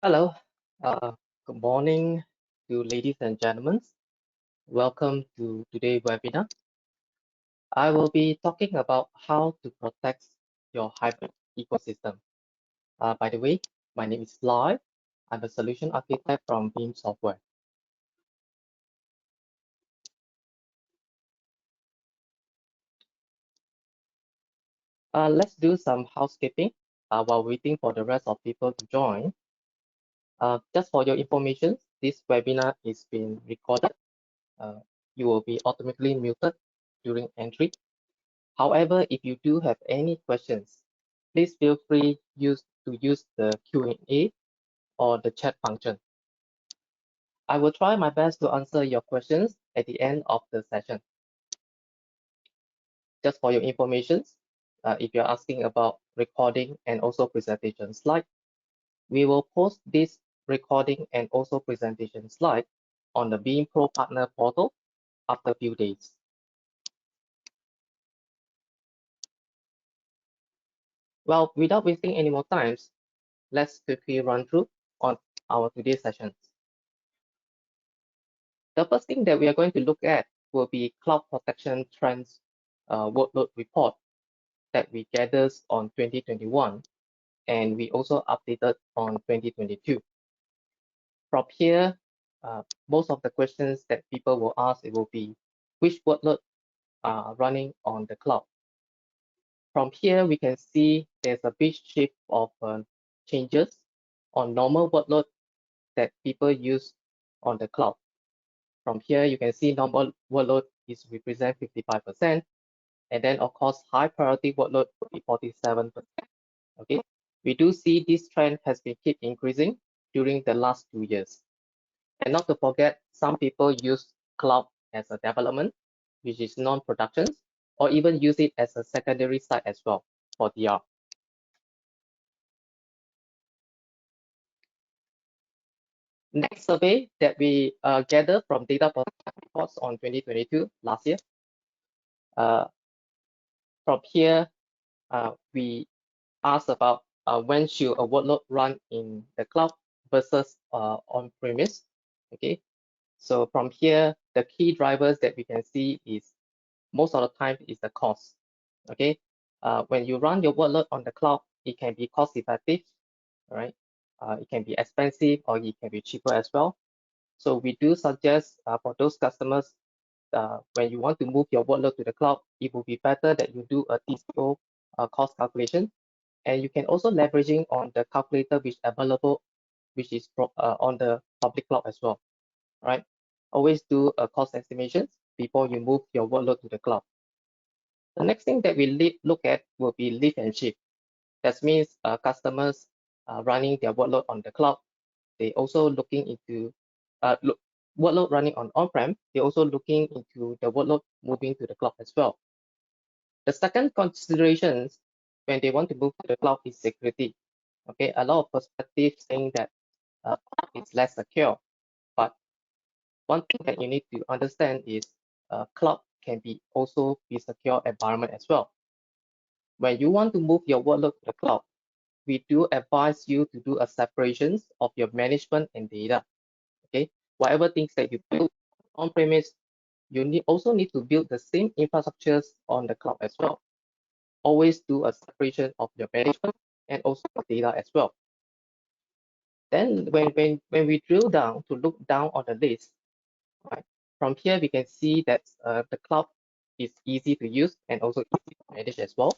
Hello, good morning to ladies and gentlemen. Welcome to today's webinar. I will be talking about how to protect your hybrid ecosystem. By the way, my name is Lloyd. I'm a solution architect from Veeam Software. Let's do some housekeeping while waiting for the rest of people to join. Just for your information, this webinar is being recorded. You will be automatically muted during entry. However, if you do have any questions, please feel free to use the Q&A or the chat function. I will try my best to answer your questions at the end of the session. Just for your information, if you're asking about recording and also presentation slide, we will post this recording and also presentation slide on the Veeam Pro Partner portal after a few days. Well, without wasting any more time, let's quickly run through on our today's sessions. The first thing that we are going to look at will be cloud protection trends workload report that we gathered on 2021, and we also updated on 2022. From here, most of the questions that people will ask, it will be which workload are running on the cloud. From here, we can see there's a big shift of changes on normal workload that people use on the cloud. From here, you can see normal workload is represent 55%, and then of course, high priority workload will be 47%. Okay, we do see this trend has been keep increasing during the last 2 years. And not to forget, some people use cloud as a development, which is non-production, or even use it as a secondary site as well for DR. Next survey that we gathered from data reports on 2022 last year. From here, we asked about when should a workload run in the cloud versus on-premise. Okay, so from here, the key drivers that we can see is most of the time is the cost. Okay, when you run your workload on the cloud, it can be cost effective, right? It can be expensive or it can be cheaper as well. So we do suggest for those customers, when you want to move your workload to the cloud, it will be better that you do a TCO cost calculation. And you can also leveraging on the calculator which available, which is on the public cloud as well, right? Always do a cost estimations before you move your workload to the cloud. The next thing that we look at will be lift and shift. That means customers running their workload on the cloud. They also looking into workload running on-prem. They're also looking into the workload moving to the cloud as well. The second considerations when they want to move to the cloud is security. Okay, a lot of perspectives saying that it's less secure, but one thing that you need to understand is cloud can be also be secure environment as well. When you want to move your workload to the cloud, we do advise you to do a separations of your management and data. Okay, whatever things that you build on-premise, you also need to build the same infrastructures on the cloud as well. Always do a separation of your management and also data as well. Then when we drill down to look down on the list, right, from here we can see that the cloud is easy to use and also easy to manage as well.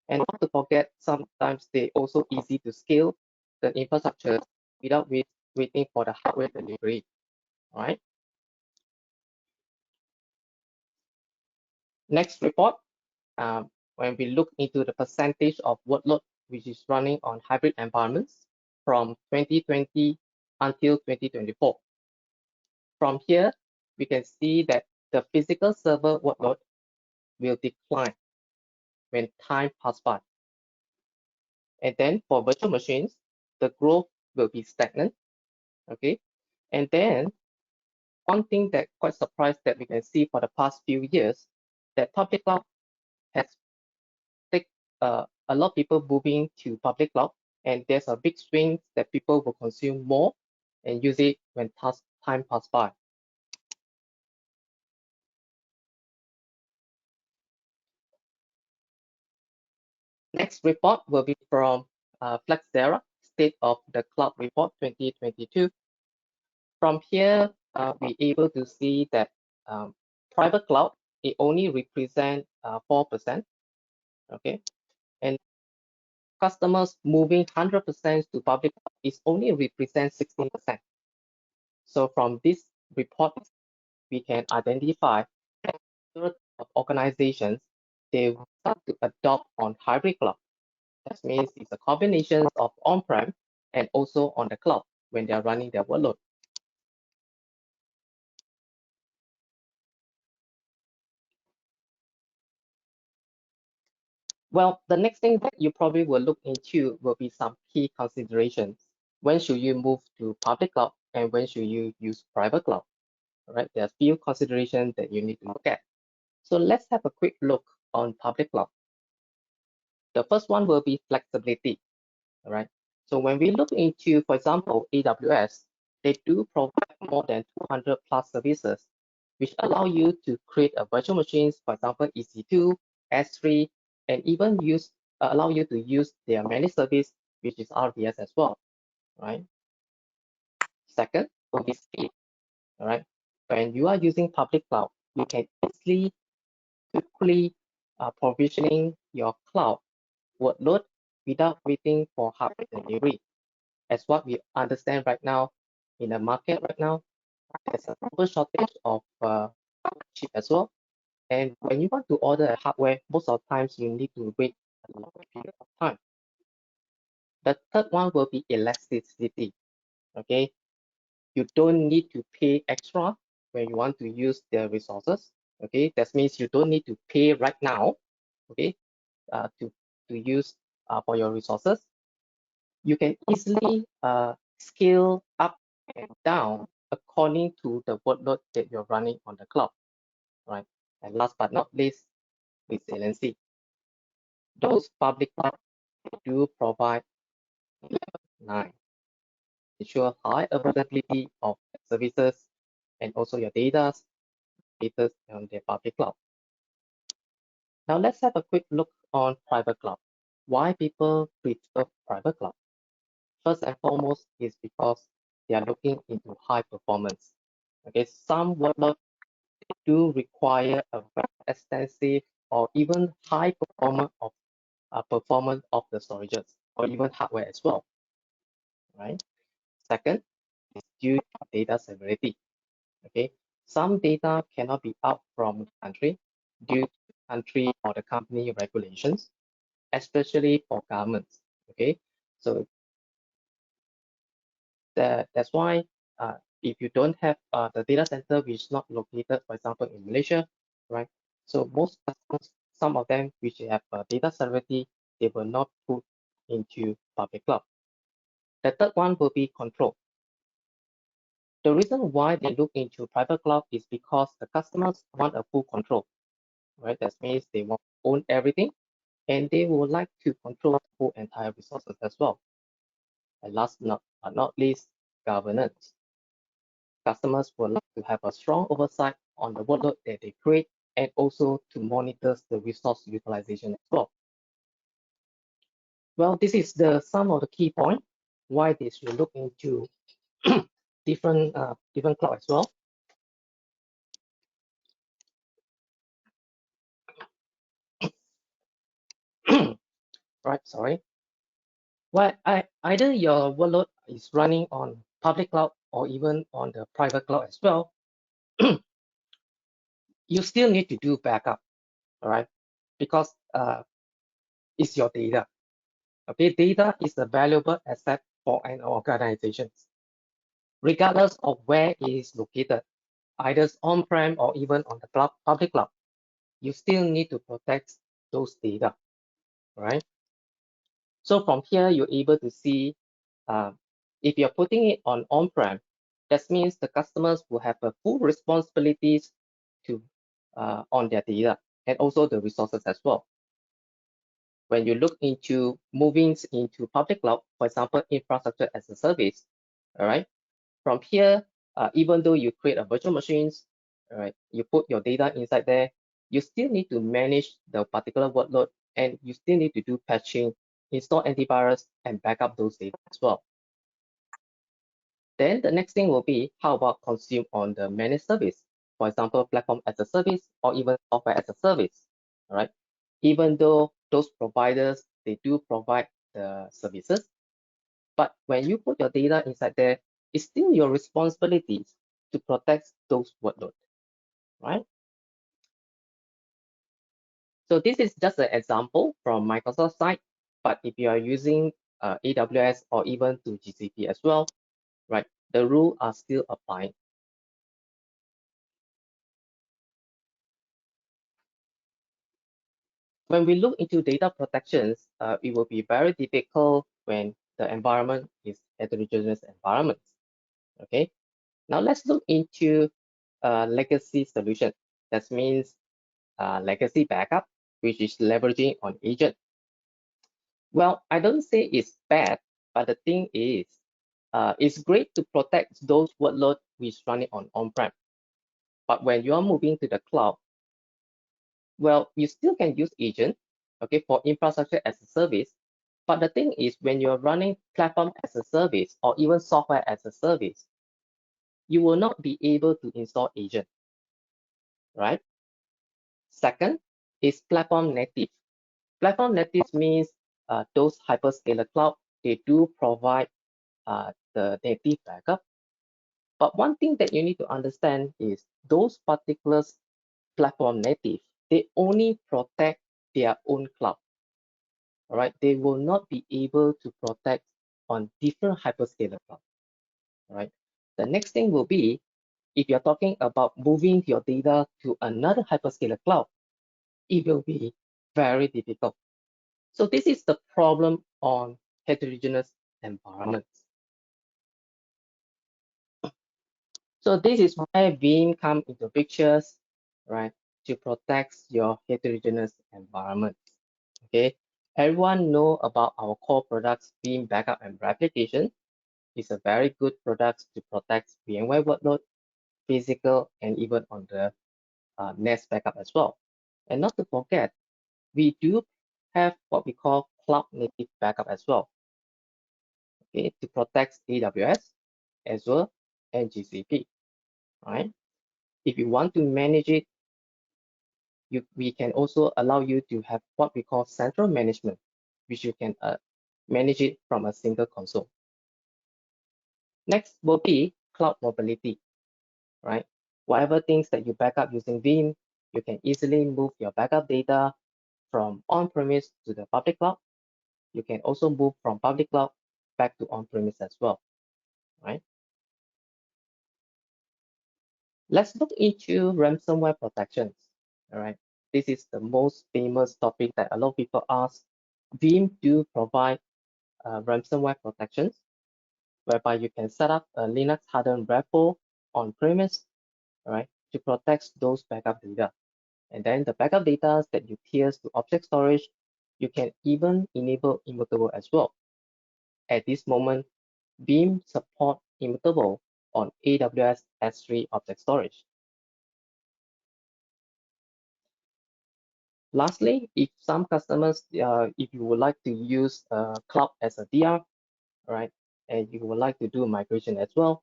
And not to forget, sometimes they also easy to scale the infrastructure without waiting for the hardware delivery. All right. Next report, when we look into the percentage of workload which is running on hybrid environments from 2020 until 2024. From here, we can see that the physical server workload will decline when time passes by. And then for virtual machines, the growth will be stagnant. Okay. And then one thing that quite surprised that we can see for the past few years, that public cloud has taken a lot of people moving to public cloud, and there's a big swing that people will consume more and use it when time pass by. Next report will be from Flexera, State of the Cloud Report 2022. From here, we're able to see that private cloud, it only represents 4%, okay? And customers moving 100% to public cloud is only represents 16%. So from this report, we can identify that of organizations, they will start to adopt on hybrid cloud. That means it's a combination of on-prem and also on the cloud when they are running their workload. Well, the next thing that you probably will look into will be some key considerations. When should you move to public cloud and when should you use private cloud? All right, there are a few considerations that you need to look at. So let's have a quick look on public cloud. The first one will be flexibility. All right. So when we look into, for example, AWS, they do provide more than 200 plus services, which allow you to create a virtual machines, for example, EC2, S3, and even allow you to use their managed service, which is RVS as well, right? Second will be speed, all right? When you are using public cloud, you can easily, quickly provisioning your cloud workload without waiting for hardware delivery. As what we understand right now in the market right now, there's a global shortage of chip as well. And when you want to order a hardware, most of the times you need to wait a long period of time. The third one will be elasticity. Okay, you don't need to pay extra when you want to use the resources. Okay, that means you don't need to pay right now. Okay, to use for your resources. You can easily scale up and down according to the workload that you're running on the cloud, right? And last but not least, resiliency. Those public cloud do provide 9, ensure high availability of services and also your data on the public cloud. Now let's have a quick look on private cloud. Why people prefer private cloud? First and foremost is because they are looking into high performance. Okay, some workloads do require a very extensive or even high performance of the storages or even hardware as well, right? Second is due to data severity. Okay, some data cannot be out from the country due to country or the company regulations, especially for governments. Okay, so that's why if you don't have the data center which is not located, for example, in Malaysia, right? So most customers, some of them which have data sovereignty, they will not put into public cloud. The third one will be control. The reason why they look into private cloud is because the customers want a full control, right? That means they want to own everything and they would like to control the whole entire resources as well. And last but not least, governance. Customers would like to have a strong oversight on the workload that they create and also to monitor the resource utilization as well. Well, this is some of the key points why they should look into different cloud as well. Right, sorry. Well, either your workload is running on public cloud or even on the private cloud as well, you still need to do backup, all right? Because it's your data. Okay, data is a valuable asset for an organization, regardless of where it is located, either on-prem or even on the cloud, public cloud. You still need to protect those data, right? So from here, you're able to see if you're putting it on-prem, that means the customers will have a full responsibilities to on their data and also the resources as well. when you look into moving into public cloud, for example, infrastructure as a service, all right? From here, even though you create a virtual machines, all right, you put your data inside there, you still need to manage the particular workload, and you still need to do patching, install antivirus, and back up those data as well. Then the next thing will be, how about consume on the managed service? For example, platform as a service or even software as a service, all right? Even though those providers, they do provide the services, but when you put your data inside there, it's still your responsibilities to protect those workloads, right? So this is just an example from Microsoft side, but if you are using AWS or even to GCP as well, right, the rules are still applying. When we look into data protections, it will be very difficult when the environment is heterogeneous environments. Okay, now let's look into legacy solution. That means legacy backup, which is leveraging on agent. Well, I don't say it's bad, but the thing is, it's great to protect those workloads which running on on-prem. But when you are moving to the cloud, well, you still can use agent, okay, for infrastructure as a service. But the thing is, when you're running platform as a service or even software as a service, you will not be able to install agent, right? Second is platform native. Platform native means those hyperscaler cloud, they do provide the native backup. But one thing that you need to understand is those particular platform native, they only protect their own cloud. All right, they will not be able to protect on different hyperscaler cloud. All right, the next thing will be if you're talking about moving your data to another hyperscaler cloud, it will be very difficult. So this is the problem on heterogeneous environments. So this is where Veeam come into pictures, right, to protect your heterogeneous environment. Okay, everyone know about our core products, Veeam Backup and Replication. It's a very good product to protect VMware workload, physical, and even on the NAS backup as well. And not to forget, we do have what we call cloud native backup as well, okay, to protect AWS, Azure, and GCP, right? If you want to manage it, we can also allow you to have what we call central management, which you can manage it from a single console. Next will be cloud mobility, right? Whatever things that you back up using Veeam, you can easily move your backup data from on-premise to the public cloud. You can also move from public cloud back to on-premise as well, right? Let's look into ransomware protections, all right? This is the most famous topic that a lot of people ask. Veeam do provide ransomware protections, whereby you can set up a Linux hardened repo on premise, right, to protect those backup data. And then the backup data that you tiers to object storage, you can even enable immutable as well. At this moment, Veeam support immutable on AWS S3 object storage. Lastly, if some customers, if you would like to use cloud as a DR, right, and you would like to do migration as well,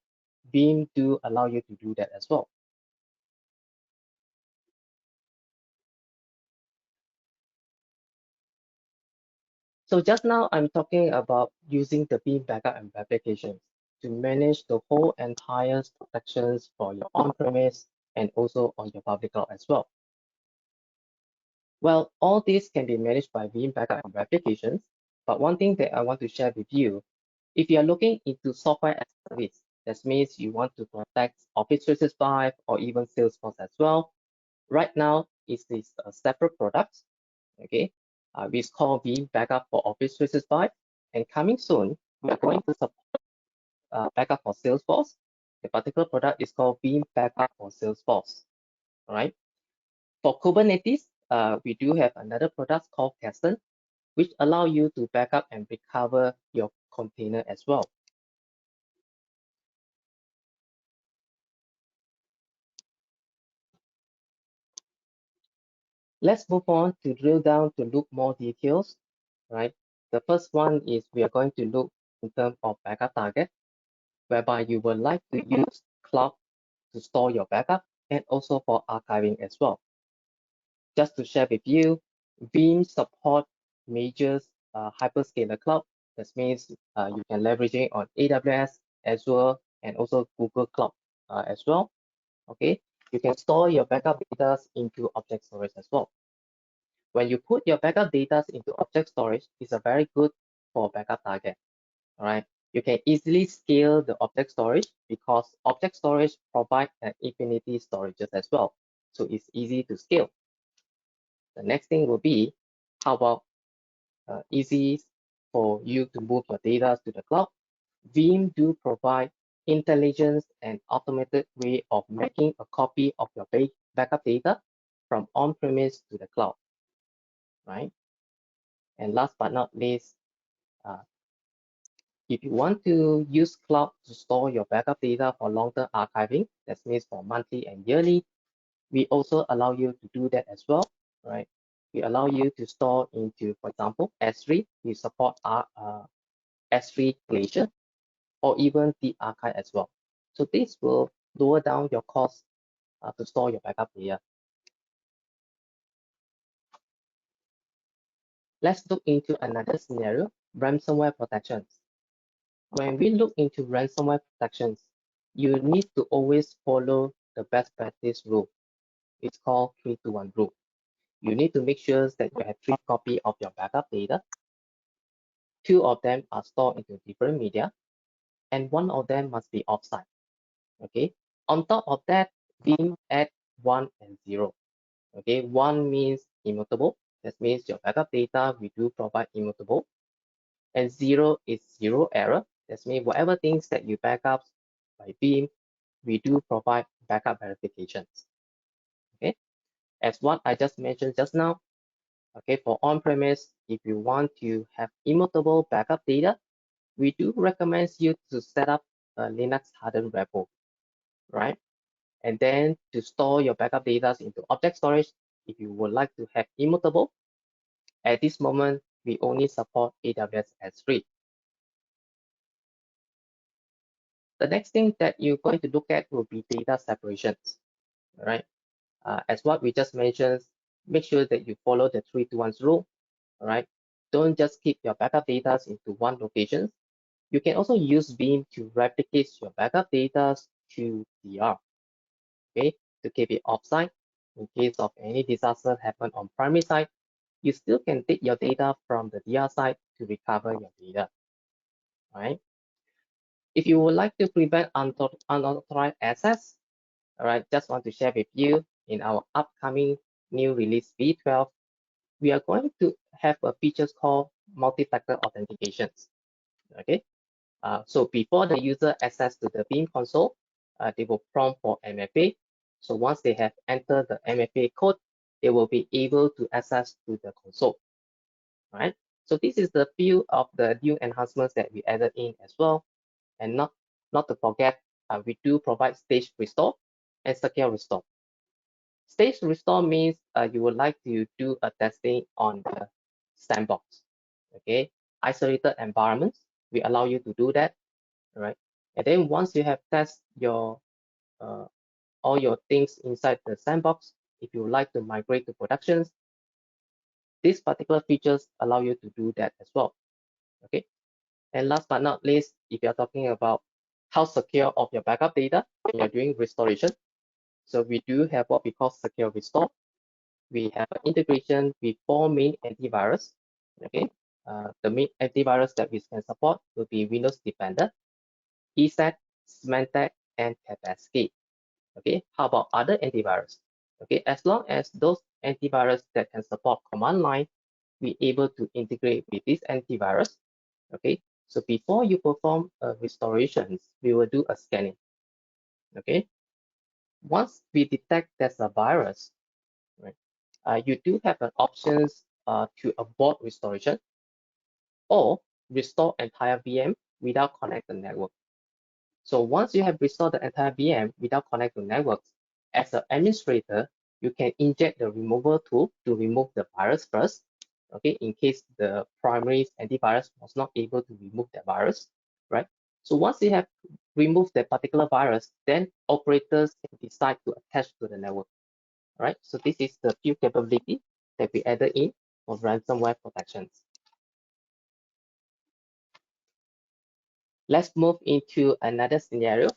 Veeam do allow you to do that as well. So just now I'm talking about using the Veeam backup and replications to manage the whole entire protections for your on-premise and also on your public cloud as well. Well, all these can be managed by Veeam backup and replications, but one thing that I want to share with you, if you are looking into software as a service, that means you want to protect Office 365 or even Salesforce as well. Right now, it is a separate product, okay? It's called Veeam Backup for Office 365, and coming soon, we are going to support backup for Salesforce. The particular product is called Veeam Backup for Salesforce, all right? For Kubernetes, we do have another product called Kasten. which allow you to backup and recover your container as well. Let's move on to drill down to look more details, right? The first one is we are going to look in terms of backup target, whereby you would like to use cloud to store your backup and also for archiving as well. Just to share with you, Veeam support major hyperscaler cloud. That means you can leverage it on AWS, Azure, and also Google Cloud as well. Okay, you can store your backup data into object storage as well. When you put your backup data into object storage, it's a very good for backup target. All right, you can easily scale the object storage because object storage provide an infinity storages as well. So it's easy to scale. The next thing will be, how about easy for you to move your data to the cloud? Veeam do provide intelligence and automated way of making a copy of your backup data from on-premise to the cloud, right? And last but not least, uh, if you want to use cloud to store your backup data for long-term archiving, that means for monthly and yearly, we also allow you to do that as well, right? We allow you to store into, for example, S3. We support S3 Glacier or even the archive as well. So this will lower down your cost to store your backup data. Let's look into another scenario, ransomware protections. When we look into ransomware protections, you need to always follow the best practice rule. It's called 3-2-1 rule. You need to make sure that you have 3 copies of your backup data. 2 of them are stored into different media, and 1 of them must be offsite. Okay. On top of that, Veeam add 1 and 0. Okay. 1 means immutable. That means your backup data we do provide immutable. And 0 is 0 error. That means whatever things that you backup by Veeam, we do provide backup verifications. Okay. As what I just mentioned just now, okay, for on-premise, if you want to have immutable backup data, we do recommend you to set up a Linux hardened repo, right? And then to store your backup data into object storage, if you would like to have immutable, at this moment, we only support AWS S3. The next thing that you're going to look at will be data separations, all right? As what we just mentioned, make sure that you follow the 3-2-1 rule, all right? Don't just keep your backup data into one location. You can also use Veeam to replicate your backup data to DR, okay, to keep it offsite. In case of any disaster happen on primary side, you still can take your data from the DR side to recover your data, right? If you would like to prevent unauthorized access, all right, just want to share with you in our upcoming new release V12, we are going to have a feature called multi-factor authentications, okay? So before the user access to the Veeam console, they will prompt for MFA. So once they have entered the MFA code, they will be able to access to the console, right? So this is the few of the new enhancements that we added in as well. And not to forget, we do provide stage restore and secure restore. Stage restore means you would like to do a testing on the sandbox, okay? Isolated environments, we allow you to do that, right? And then once you have tested your all your things inside the sandbox, if you would like to migrate to productions, these particular features allow you to do that as well, okay? And last but not least, if you're talking about how secure of your backup data when you're doing restoration, so we do have what we call secure restore. We have an integration with 4 main antivirus. Okay, the main antivirus that we can support will be Windows Defender, ESET, Symantec, and Kaspersky. Okay, how about other antivirus? Okay, as long as those antivirus that can support command line, we able to integrate with this antivirus. Okay, so before you perform restorations, we will do a scanning. Okay, once we detect there's a virus, right, you do have an options to abort restoration or restore entire VM without connect the network. So once you have restored the entire VM without connect to networks, as an administrator, you can inject the removal tool to remove the virus first, okay, in case the primary antivirus was not able to remove the virus, right? So once you have removed that particular virus, then operators can decide to attach to the network, right? So this is the few capability that we added in for ransomware protections. Let's move into another scenario,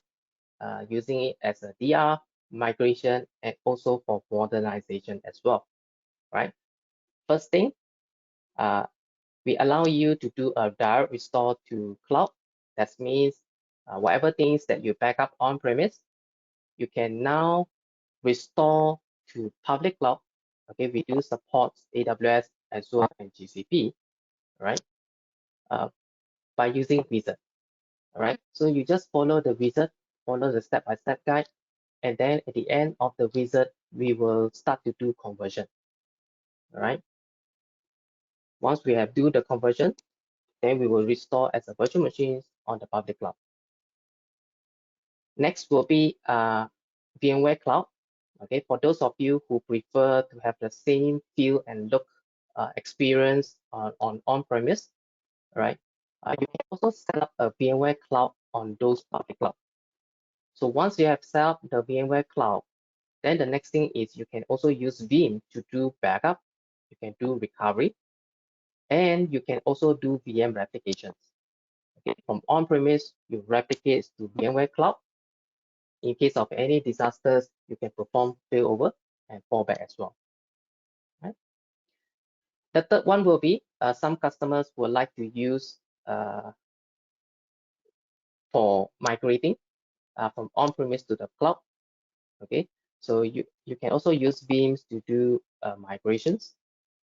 using it as a DR, migration, and also for modernization as well, right? First thing, we allow you to do a direct restore to cloud. That means whatever things that you back up on premise, you can now restore to public cloud. Okay, we do support AWS, Azure, and GCP, right? By using wizard, all right? So you just follow the wizard, follow the step-by-step guide, and then at the end of the wizard, we will start to do conversion, all right? Once we have do the conversion, then we will restore as a virtual machines on the public cloud. Next will be VMware Cloud. Okay, for those of you who prefer to have the same feel and look experience on on-premise, right? You can also set up a VMware Cloud on those public cloud. So once you have set up the VMware Cloud, then the next thing is you can also use Veeam to do backup. You can do recovery, and you can also do VM replications. Okay, from on-premise, you replicate to VMware Cloud. In case of any disasters, you can perform failover and fallback as well. Right? The third one will be some customers would like to use for migrating from on-premise to the cloud. Okay, so you can also use Veeam to do migrations,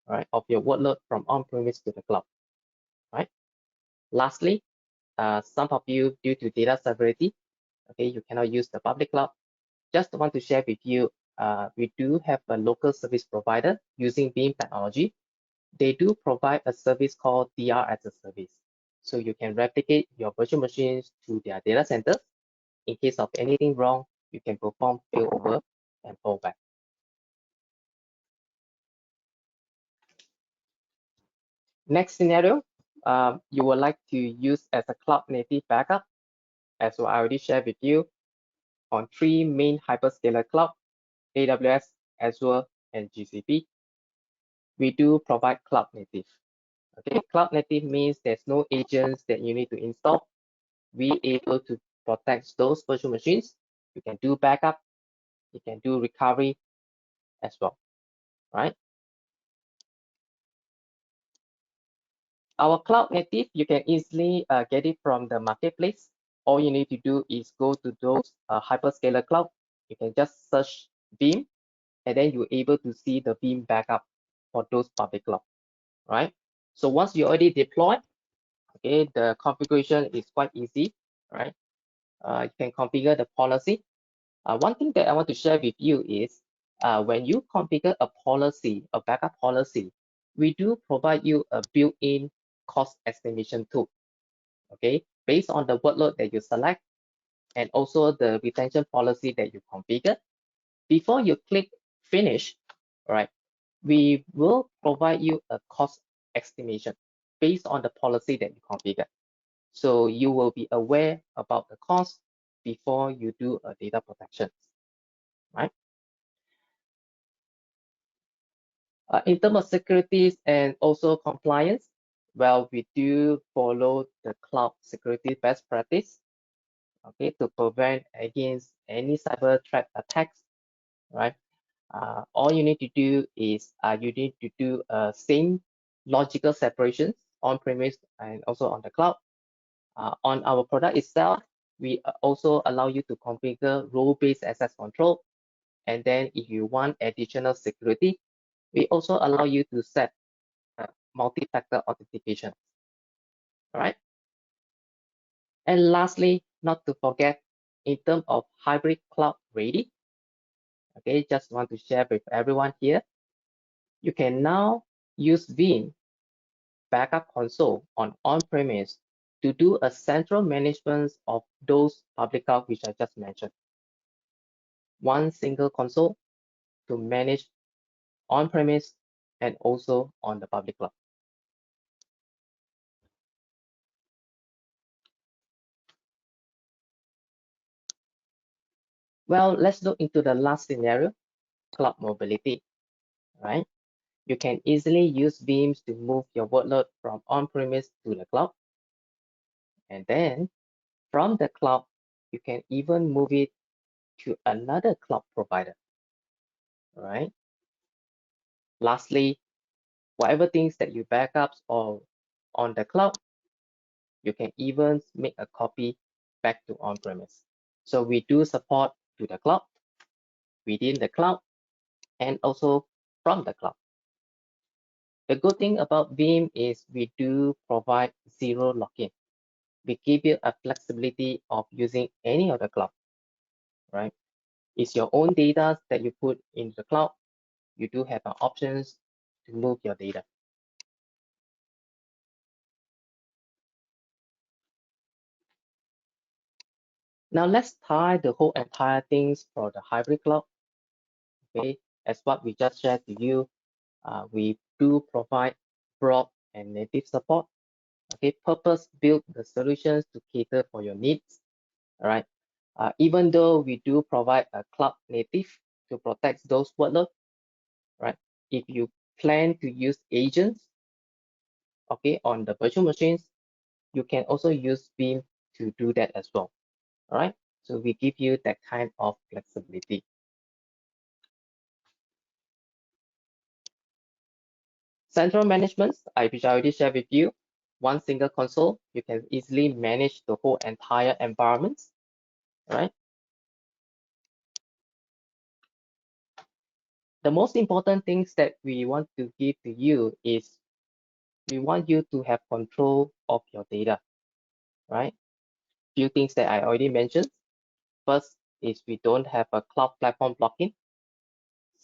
right, of your workload from on-premise to the cloud. Right. Lastly, some of you, due to data severity, okay, you cannot use the public cloud. Just want to share with you, we do have a local service provider using Veeam technology. They do provide a service called DR as a service. So you can replicate your virtual machines to their data centers. In case of anything wrong, you can perform failover and fallback. Next scenario, you would like to use as a cloud native backup, as I already shared with you, on 3 main hyperscaler cloud, AWS, Azure, and GCP. We do provide cloud native. Okay, cloud native means there's no agents that you need to install. We able to protect those virtual machines. You can do backup, you can do recovery as well, right? Our cloud native, you can easily get it from the marketplace. All you need to do is go to those hyperscaler cloud. You can just search Veeam, and then you're able to see the Veeam backup for those public cloud, right? So once you already deploy, okay, the configuration is quite easy, right? You can configure the policy. One thing that I want to share with you is when you configure a policy, a backup policy, we do provide you a built-in cost estimation tool, okay, based on the workload that you select and also the retention policy that you configure. Before you click finish, right, we will provide you a cost estimation based on the policy that you configure. So you will be aware about the cost before you do a data protection, right? In terms of securities and also compliance, well, we do follow the cloud security best practice, okay, to prevent against any cyber threat attacks, right? All you need to do is you need to do same logical separations on premise and also on the cloud. On our product itself, we also allow you to configure role-based access control. And then if you want additional security, we also allow you to set multi-factor authentication. All right. And lastly, not to forget, in terms of hybrid cloud ready, okay, just want to share with everyone here. You can now use Veeam Backup Console on-premise to do a central management of those public cloud which I just mentioned. One single console to manage on-premise and also on the public cloud. Well, let's look into the last scenario, cloud mobility, right? You can easily use Veeam to move your workload from on-premise to the cloud. And then from the cloud, you can even move it to another cloud provider, right? Lastly, whatever things that you backups or on the cloud, you can even make a copy back to on-premise. So we do support to the cloud, within the cloud, and also from the cloud. The good thing about Veeam is we do provide zero lock-in. We give you a flexibility of using any of the cloud, right? It's your own data that you put in the cloud. You do have options to move your data. Now let's tie the whole entire things for the hybrid cloud. Okay, as what we just shared to you, we do provide broad and native support. Okay, purpose build the solutions to cater for your needs. All right. Even though we do provide a cloud native to protect those workloads, right? If you plan to use agents, okay, on the virtual machines, you can also use Veeam to do that as well. All right. So we give you that kind of flexibility. Central management, which I already shared with you, one single console, you can easily manage the whole entire environment, right? The most important things that we want to give to you is we want you to have control of your data, right? Few things that I already mentioned. First is we don't have a cloud platform lock-in.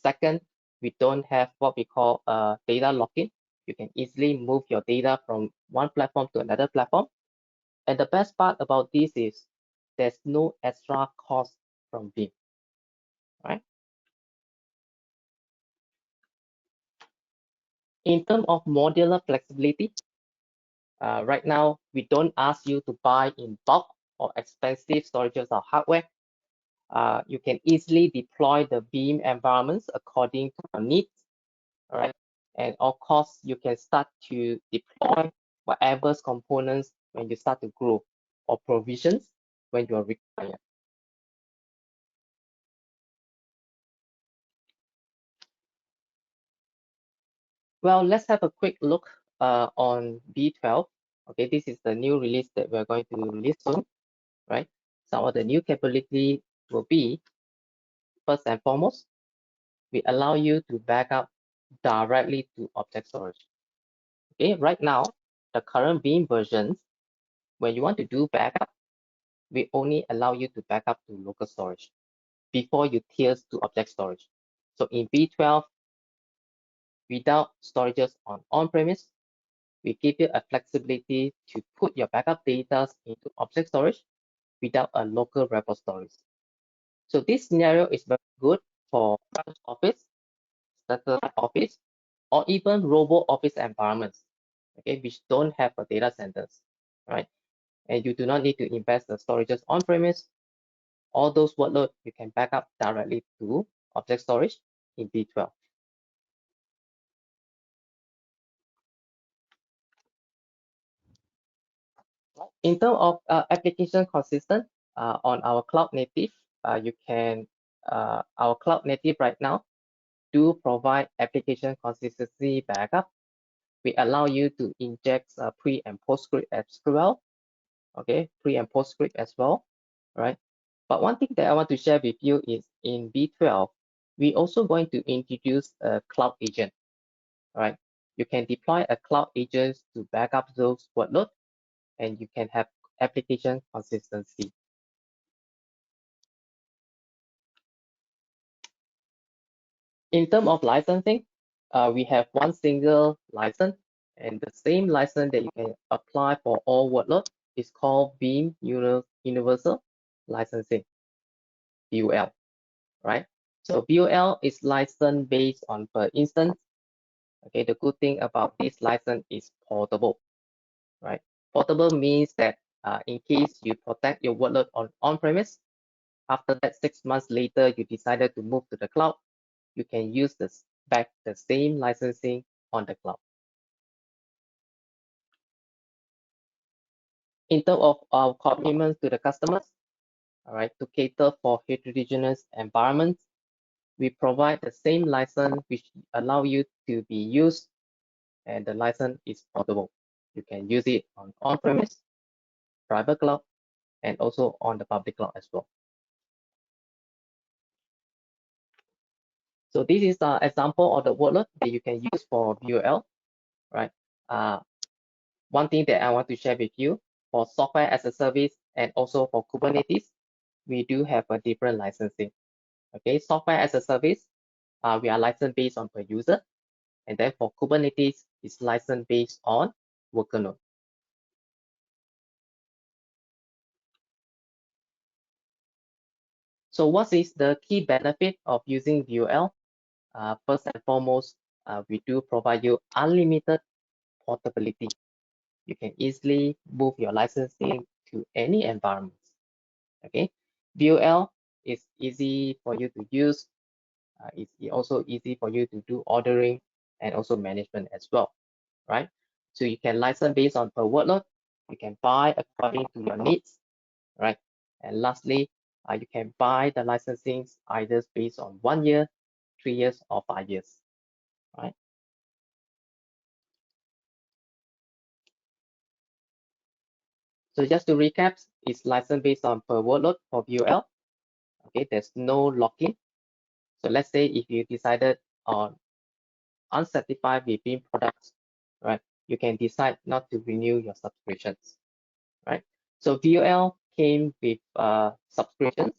Second, we don't have what we call a data lock-in. You can easily move your data from one platform to another platform. And the best part about this is there's no extra cost from Veeam, right? In terms of modular flexibility, right now, we don't ask you to buy in bulk or expensive storages or hardware. You can easily deploy the Veeam environments according to your needs, all right? And of course, you can start to deploy whatever components when you start to grow or provisions when you are required. Well, let's have a quick look on V12. Okay, this is the new release that we're going to release soon, right? Some of the new capability will be, first and foremost, we allow you to back up directly to object storage. Okay, right now, the current Veeam versions, when you want to do backup, we only allow you to back up to local storage before you tiers to object storage. So in V12, without storages on on-premise, we give you a flexibility to put your backup data into object storage without a local repo storage. So this scenario is very good for front office, satellite office, or even robo office environments, okay, which don't have a data centers, right? And you do not need to invest the storages on-premise. All those workloads you can back up directly to object storage in V12. In terms of application consistent on our cloud native, you can our cloud native right now do provide application consistency backup. We allow you to inject pre and postscript SQL, okay, pre and postscript as well, right? But one thing that I want to share with you is in V12, we also going to introduce a cloud agent, right? You can deploy a cloud agent to back up those workloads, and you can have application consistency. In terms of licensing, we have one single license, and the same license that you can apply for all workload is called Veeam Universal Licensing, VUL, right? So VUL is license based on per instance. Okay, the good thing about this license is portable, right? Portable means that in case you protect your workload on-premise, after that 6 months later, you decided to move to the cloud, you can use the same licensing on the cloud. In terms of our commitments to the customers, all right, to cater for heterogeneous environments, we provide the same license which allow you to be used, and the license is portable. You can use it on-premise, private cloud, and also on the public cloud as well. So this is an example of the workload that you can use for VUL, right? One thing that I want to share with you, for software as a service and also for Kubernetes, we do have a different licensing. Okay, software as a service, we are licensed based on per user, and then for Kubernetes, it's licensed based on workload. So what is the key benefit of using VUL? First and foremost, we do provide you unlimited portability. You can easily move your licensing to any environment. Okay, VUL is easy for you to use. It's also easy for you to do ordering and also management as well, right? So you can license based on per workload. You can buy according to your needs, right? And lastly, you can buy the licensing either based on 1 year, 3 years, or 5 years, right? So just to recap, it's license based on per workload for VUL. Okay, there's no lock-in. So let's say if you decided on unsatisfied with Veeam products, right? You can decide not to renew your subscriptions, right? So VUL came with subscriptions,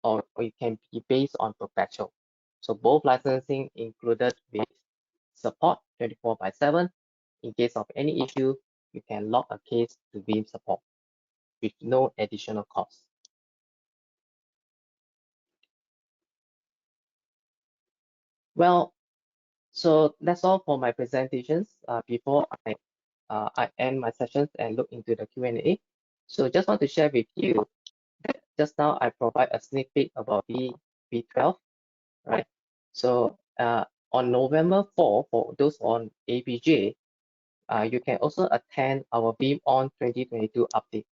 or it can be based on perpetual. So both licensing included with support 24/7. In case of any issue, you can log a case to Veeam support with no additional cost. Well, so that's all for my presentations. Before I end my sessions and look into the Q&A. So just want to share with you that just now I provide a sneak peek about the V12, right? So on November 4, for those on APJ, you can also attend our Veeam On 2022 update,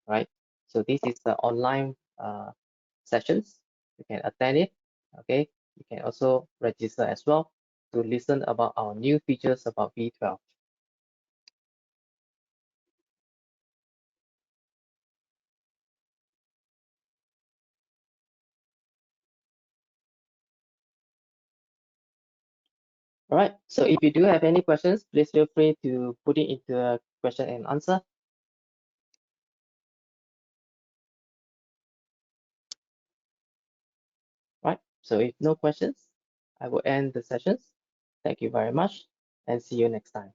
right? So this is the online sessions. You can attend it, okay? You can also register as well to listen about our new features about V12. All right, so if you do have any questions, please feel free to put it into a question and answer. Right, so if no questions, I will end the sessions. Thank you very much and see you next time.